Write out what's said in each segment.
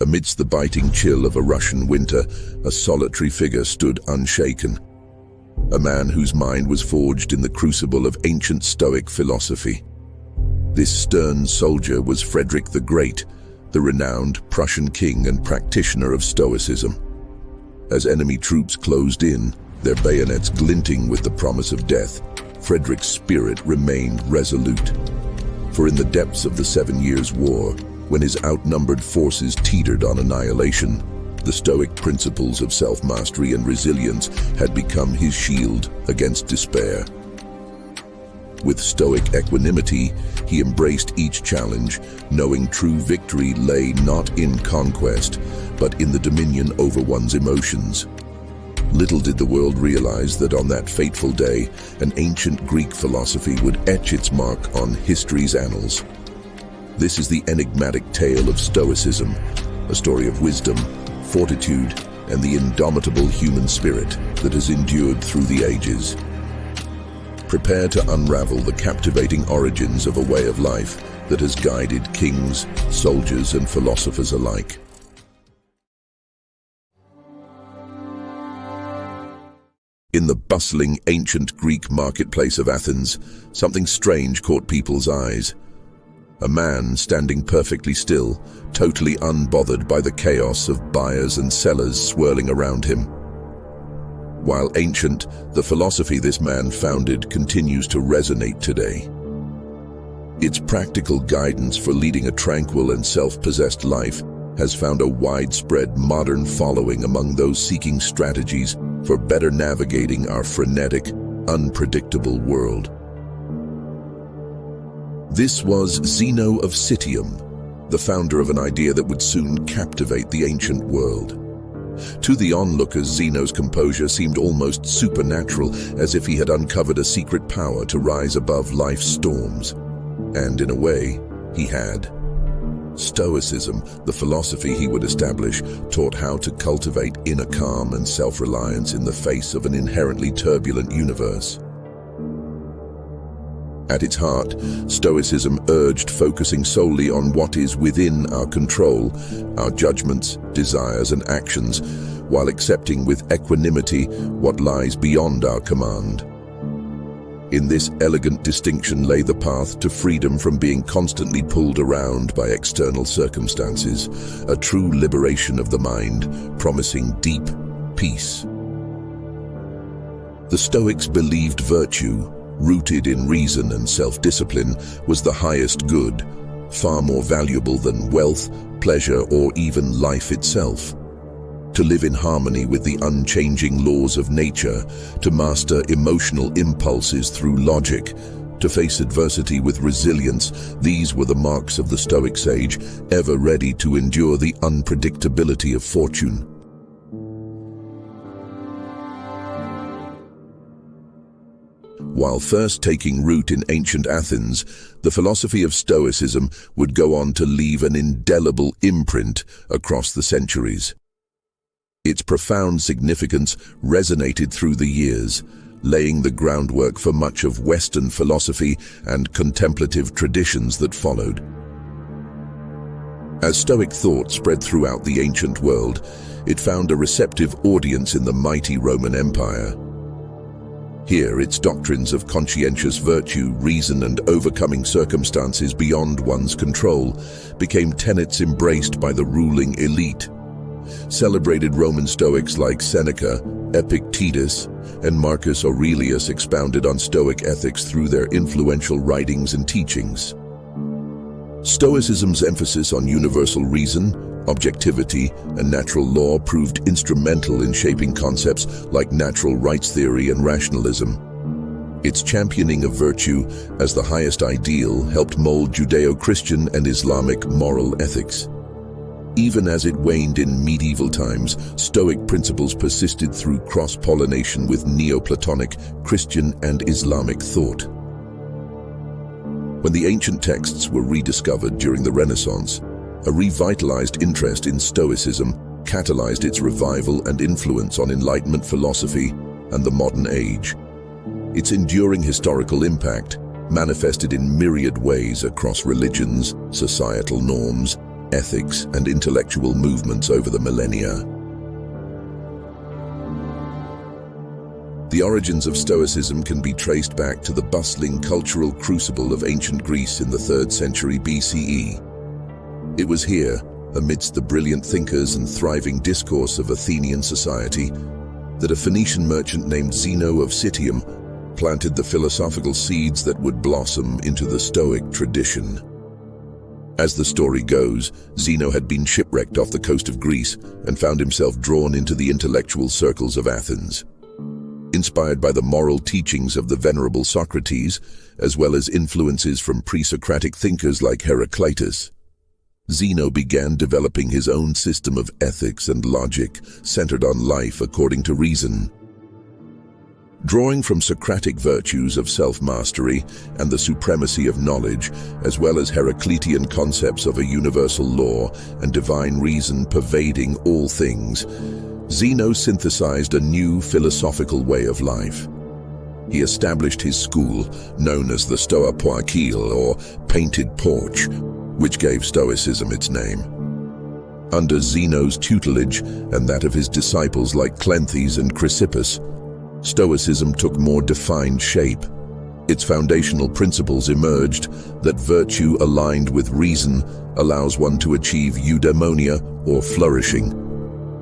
Amidst the biting chill of a Russian winter, a solitary figure stood unshaken. A man whose mind was forged in the crucible of ancient Stoic philosophy. This stern soldier was Frederick the Great, the renowned Prussian king and practitioner of Stoicism. As enemy troops closed in, their bayonets glinting with the promise of death, Frederick's spirit remained resolute. For in the depths of the 7 Years' War, when his outnumbered forces teetered on annihilation, the Stoic principles of self-mastery and resilience had become his shield against despair. With Stoic equanimity, he embraced each challenge, knowing true victory lay not in conquest, but in the dominion over one's emotions. Little did the world realize that on that fateful day, an ancient Greek philosophy would etch its mark on history's annals. This is the enigmatic tale of Stoicism, a story of wisdom, fortitude, and the indomitable human spirit that has endured through the ages. Prepare to unravel the captivating origins of a way of life that has guided kings, soldiers, and philosophers alike. In the bustling ancient Greek marketplace of Athens, something strange caught people's eyes. A man standing perfectly still, totally unbothered by the chaos of buyers and sellers swirling around him. While ancient, the philosophy this man founded continues to resonate today. Its practical guidance for leading a tranquil and self-possessed life has found a widespread modern following among those seeking strategies for better navigating our frenetic, unpredictable world. This was Zeno of Citium, the founder of an idea that would soon captivate the ancient world. To the onlookers, Zeno's composure seemed almost supernatural, as if he had uncovered a secret power to rise above life's storms. And in a way, he had. Stoicism, the philosophy he would establish, taught how to cultivate inner calm and self-reliance in the face of an inherently turbulent universe. At its heart, Stoicism urged focusing solely on what is within our control, our judgments, desires, and actions, while accepting with equanimity what lies beyond our command. In this elegant distinction lay the path to freedom from being constantly pulled around by external circumstances, a true liberation of the mind, promising deep peace. The Stoics believed virtue, rooted in reason and self-discipline, was the highest good, far more valuable than wealth, pleasure, or even life itself. To live in harmony with the unchanging laws of nature, to master emotional impulses through logic, to face adversity with resilience, these were the marks of the Stoic sage, ever ready to endure the unpredictability of fortune. While first taking root in ancient Athens, the philosophy of Stoicism would go on to leave an indelible imprint across the centuries. Its profound significance resonated through the years, laying the groundwork for much of Western philosophy and contemplative traditions that followed. As Stoic thought spread throughout the ancient world, it found a receptive audience in the mighty Roman Empire. Here, its doctrines of conscientious virtue, reason, and overcoming circumstances beyond one's control became tenets embraced by the ruling elite. Celebrated Roman Stoics like Seneca, Epictetus, and Marcus Aurelius expounded on Stoic ethics through their influential writings and teachings. Stoicism's emphasis on universal reason, objectivity, and natural law proved instrumental in shaping concepts like natural rights theory and rationalism. Its championing of virtue as the highest ideal helped mold Judeo-Christian and Islamic moral ethics. Even as it waned in medieval times, Stoic principles persisted through cross-pollination with Neoplatonic, Christian, and Islamic thought. When the ancient texts were rediscovered during the Renaissance, a revitalized interest in Stoicism catalyzed its revival and influence on Enlightenment philosophy and the modern age. Its enduring historical impact manifested in myriad ways across religions, societal norms, ethics, and intellectual movements over the millennia. The origins of Stoicism can be traced back to the bustling cultural crucible of ancient Greece in the 3rd century BCE. It was here, amidst the brilliant thinkers and thriving discourse of Athenian society, that a Phoenician merchant named Zeno of Citium planted the philosophical seeds that would blossom into the Stoic tradition. As the story goes, Zeno had been shipwrecked off the coast of Greece and found himself drawn into the intellectual circles of Athens. Inspired by the moral teachings of the venerable Socrates, as well as influences from pre-Socratic thinkers like Heraclitus, Zeno began developing his own system of ethics and logic centered on life according to reason. Drawing from Socratic virtues of self-mastery and the supremacy of knowledge, as well as Heraclitean concepts of a universal law and divine reason pervading all things, Zeno synthesized a new philosophical way of life. He established his school, known as the Stoa Poikile, or painted porch, which gave Stoicism its name. Under Zeno's tutelage and that of his disciples like Cleanthes and Chrysippus, Stoicism took more defined shape. Its foundational principles emerged that virtue aligned with reason allows one to achieve eudaimonia, or flourishing,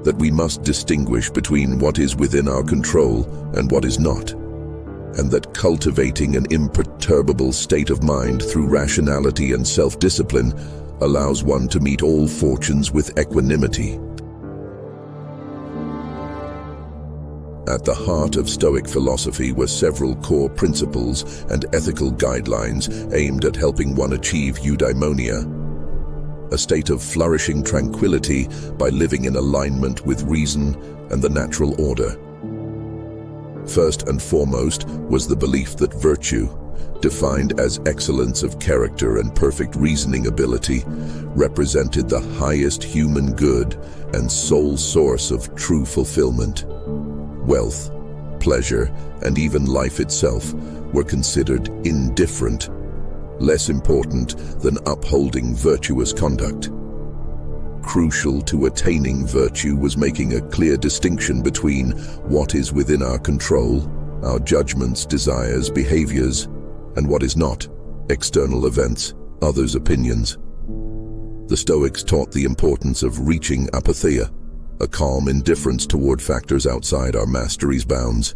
that we must distinguish between what is within our control and what is not, and that cultivating an imperturbable state of mind through rationality and self-discipline allows one to meet all fortunes with equanimity. At the heart of Stoic philosophy were several core principles and ethical guidelines aimed at helping one achieve eudaimonia, a state of flourishing tranquility by living in alignment with reason and the natural order. First and foremost was the belief that virtue, defined as excellence of character and perfect reasoning ability, represented the highest human good and sole source of true fulfillment. Wealth, pleasure, and even life itself were considered indifferent, less important than upholding virtuous conduct. Crucial to attaining virtue was making a clear distinction between what is within our control, our judgments, desires, behaviors, and what is not, external events, others' opinions. The Stoics taught the importance of reaching apatheia, a calm indifference toward factors outside our mastery's bounds.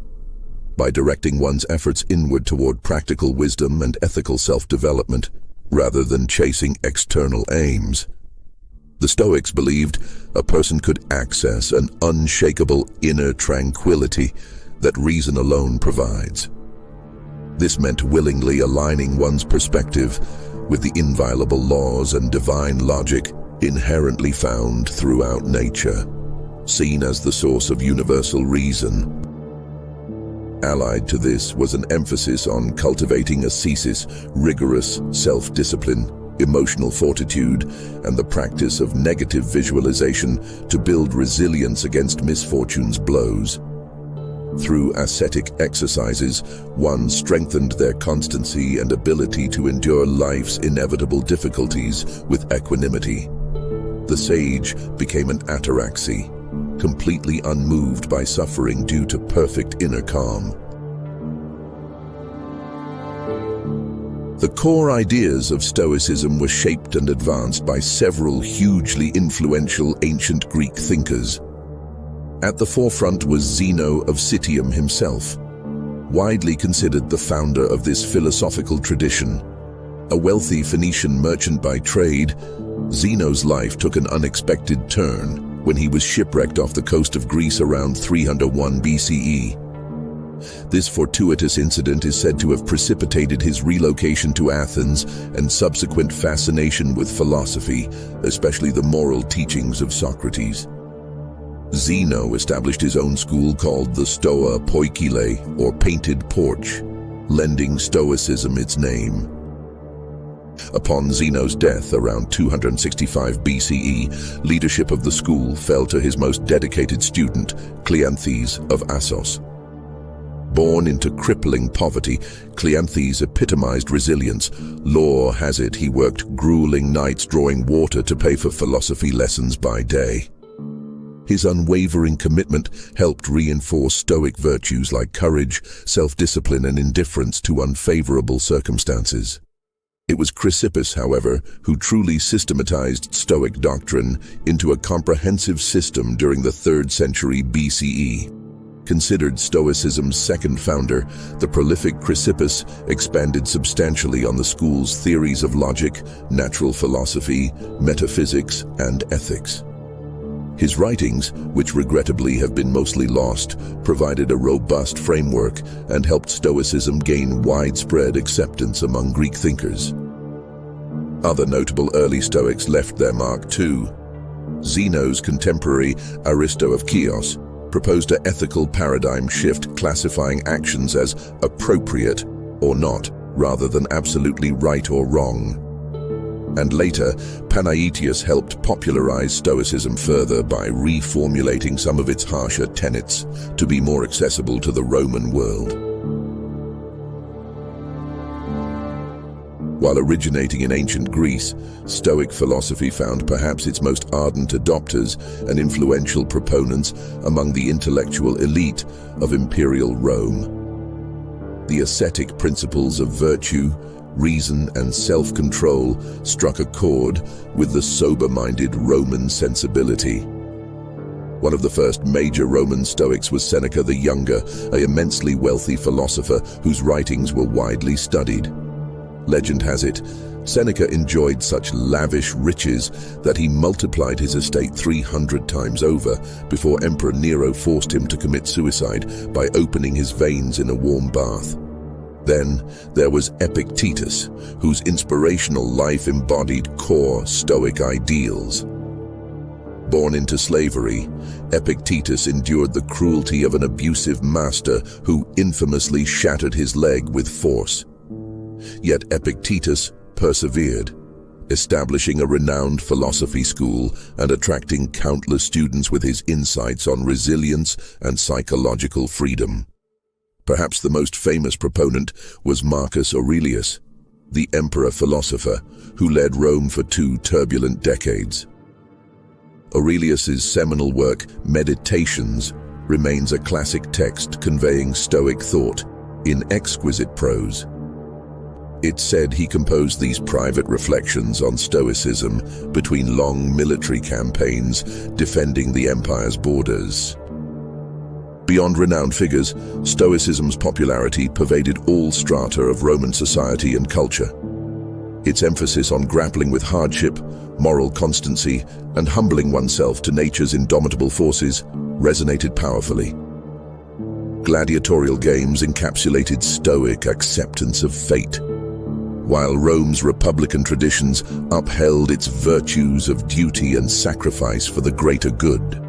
By directing one's efforts inward toward practical wisdom and ethical self-development, rather than chasing external aims. The Stoics believed a person could access an unshakable inner tranquility that reason alone provides. This meant willingly aligning one's perspective with the inviolable laws and divine logic inherently found throughout nature, seen as the source of universal reason. Allied to this was an emphasis on cultivating ascesis, rigorous self-discipline, emotional fortitude, and the practice of negative visualization to build resilience against misfortune's blows. Through ascetic exercises, one strengthened their constancy and ability to endure life's inevitable difficulties with equanimity. The sage became an ataraxy, completely unmoved by suffering due to perfect inner calm. The core ideas of Stoicism were shaped and advanced by several hugely influential ancient Greek thinkers. At the forefront was Zeno of Citium himself, widely considered the founder of this philosophical tradition. A wealthy Phoenician merchant by trade, Zeno's life took an unexpected turn when he was shipwrecked off the coast of Greece around 301 BCE. This fortuitous incident is said to have precipitated his relocation to Athens and subsequent fascination with philosophy, especially the moral teachings of Socrates. Zeno established his own school called the Stoa Poikile, or painted porch, lending Stoicism its name. Upon Zeno's death around 265 BCE, leadership of the school fell to his most dedicated student, Cleanthes of Assos. Born into crippling poverty, Cleanthes epitomized resilience. Lore has it he worked grueling nights drawing water to pay for philosophy lessons by day. His unwavering commitment helped reinforce Stoic virtues like courage, self-discipline, and indifference to unfavorable circumstances. It was Chrysippus, however, who truly systematized Stoic doctrine into a comprehensive system during the 3rd century BCE. Considered Stoicism's second founder, the prolific Chrysippus expanded substantially on the school's theories of logic, natural philosophy, metaphysics, and ethics. His writings, which regrettably have been mostly lost, provided a robust framework and helped Stoicism gain widespread acceptance among Greek thinkers. Other notable early Stoics left their mark too. Zeno's contemporary Aristo of Chios proposed an ethical paradigm shift, classifying actions as appropriate or not, rather than absolutely right or wrong. And later, Panaetius helped popularize Stoicism further by reformulating some of its harsher tenets to be more accessible to the Roman world. While originating in ancient Greece, Stoic philosophy found perhaps its most ardent adopters and influential proponents among the intellectual elite of imperial Rome. The ascetic principles of virtue, reason, and self-control struck a chord with the sober-minded Roman sensibility. One of the first major Roman Stoics was Seneca the Younger, an immensely wealthy philosopher whose writings were widely studied. Legend has it, Seneca enjoyed such lavish riches that he multiplied his estate 300 times over before Emperor Nero forced him to commit suicide by opening his veins in a warm bath. Then there was Epictetus, whose inspirational life embodied core Stoic ideals. Born into slavery, Epictetus endured the cruelty of an abusive master who infamously shattered his leg with force. Yet Epictetus persevered, establishing a renowned philosophy school and attracting countless students with his insights on resilience and psychological freedom. Perhaps the most famous proponent was Marcus Aurelius, the emperor-philosopher who led Rome for 2 turbulent decades. Aurelius's seminal work, Meditations, remains a classic text conveying Stoic thought in exquisite prose. It's said he composed these private reflections on Stoicism between long military campaigns defending the empire's borders. Beyond renowned figures, Stoicism's popularity pervaded all strata of Roman society and culture. Its emphasis on grappling with hardship, moral constancy, and humbling oneself to nature's indomitable forces resonated powerfully. Gladiatorial games encapsulated Stoic acceptance of fate, while Rome's republican traditions upheld its virtues of duty and sacrifice for the greater good.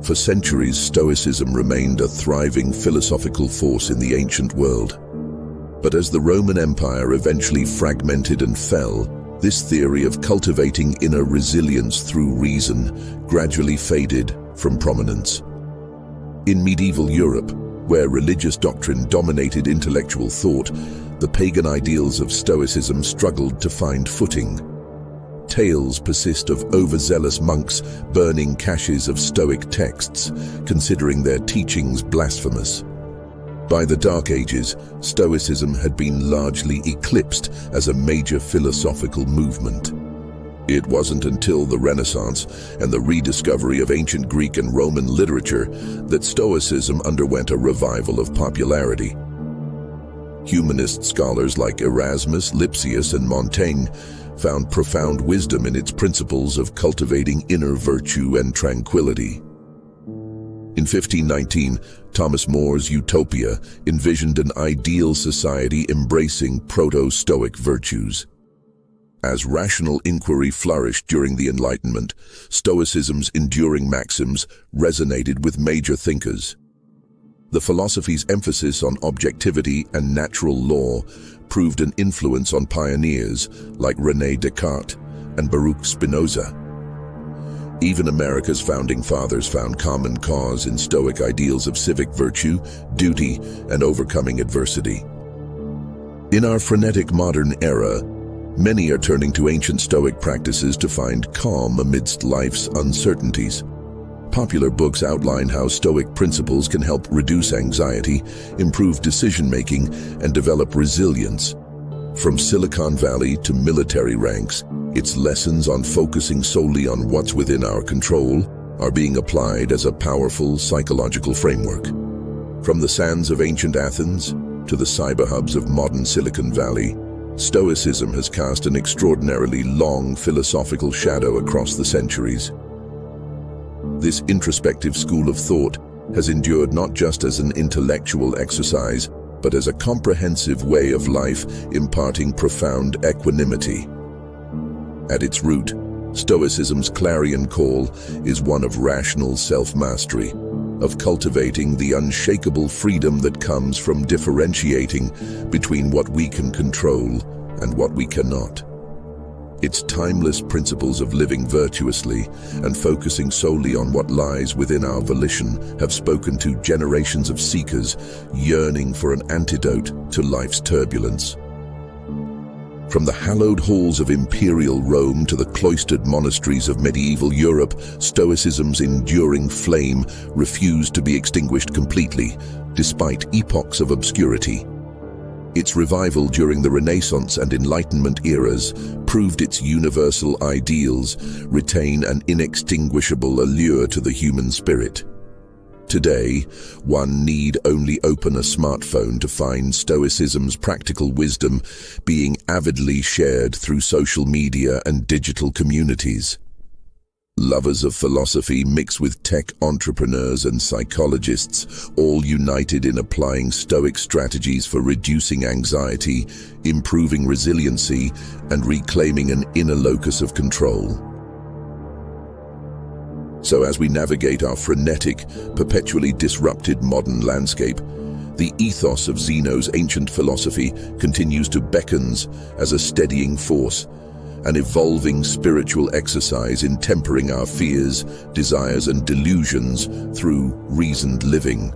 For centuries, Stoicism remained a thriving philosophical force in the ancient world. But as the Roman Empire eventually fragmented and fell, this theory of cultivating inner resilience through reason gradually faded from prominence. In medieval Europe, where religious doctrine dominated intellectual thought, the pagan ideals of Stoicism struggled to find footing. Tales persist of overzealous monks burning caches of Stoic texts, considering their teachings blasphemous. By the Dark Ages, Stoicism had been largely eclipsed as a major philosophical movement. It wasn't until the Renaissance and the rediscovery of ancient Greek and Roman literature that Stoicism underwent a revival of popularity. Humanist scholars like Erasmus, Lipsius, and Montaigne found profound wisdom in its principles of cultivating inner virtue and tranquility. In 1519, Thomas More's Utopia envisioned an ideal society embracing proto-Stoic virtues. As rational inquiry flourished during the Enlightenment, Stoicism's enduring maxims resonated with major thinkers. The philosophy's emphasis on objectivity and natural law proved an influence on pioneers like René Descartes and Baruch Spinoza. Even America's founding fathers found common cause in Stoic ideals of civic virtue, duty, and overcoming adversity. In our frenetic modern era, many are turning to ancient Stoic practices to find calm amidst life's uncertainties. Popular books outline how Stoic principles can help reduce anxiety, improve decision-making, and develop resilience. From Silicon Valley to military ranks, its lessons on focusing solely on what's within our control are being applied as a powerful psychological framework. From the sands of ancient Athens to the cyberhubs of modern Silicon Valley, Stoicism has cast an extraordinarily long philosophical shadow across the centuries. This introspective school of thought has endured not just as an intellectual exercise, but as a comprehensive way of life, imparting profound equanimity. At its root, Stoicism's clarion call is one of rational self-mastery, of cultivating the unshakable freedom that comes from differentiating between what we can control and what we cannot. Its timeless principles of living virtuously and focusing solely on what lies within our volition have spoken to generations of seekers yearning for an antidote to life's turbulence. From the hallowed halls of imperial Rome to the cloistered monasteries of medieval Europe, Stoicism's enduring flame refused to be extinguished completely, despite epochs of obscurity. Its revival during the Renaissance and Enlightenment eras proved its universal ideals retain an inextinguishable allure to the human spirit. Today, one need only open a smartphone to find Stoicism's practical wisdom being avidly shared through social media and digital communities. Lovers of philosophy mix with tech entrepreneurs and psychologists, all united in applying Stoic strategies for reducing anxiety, improving resiliency, and reclaiming an inner locus of control. So as we navigate our frenetic, perpetually disrupted modern landscape, the ethos of Zeno's ancient philosophy continues to beckon as a steadying force, an evolving spiritual exercise in tempering our fears, desires, and delusions through reasoned living.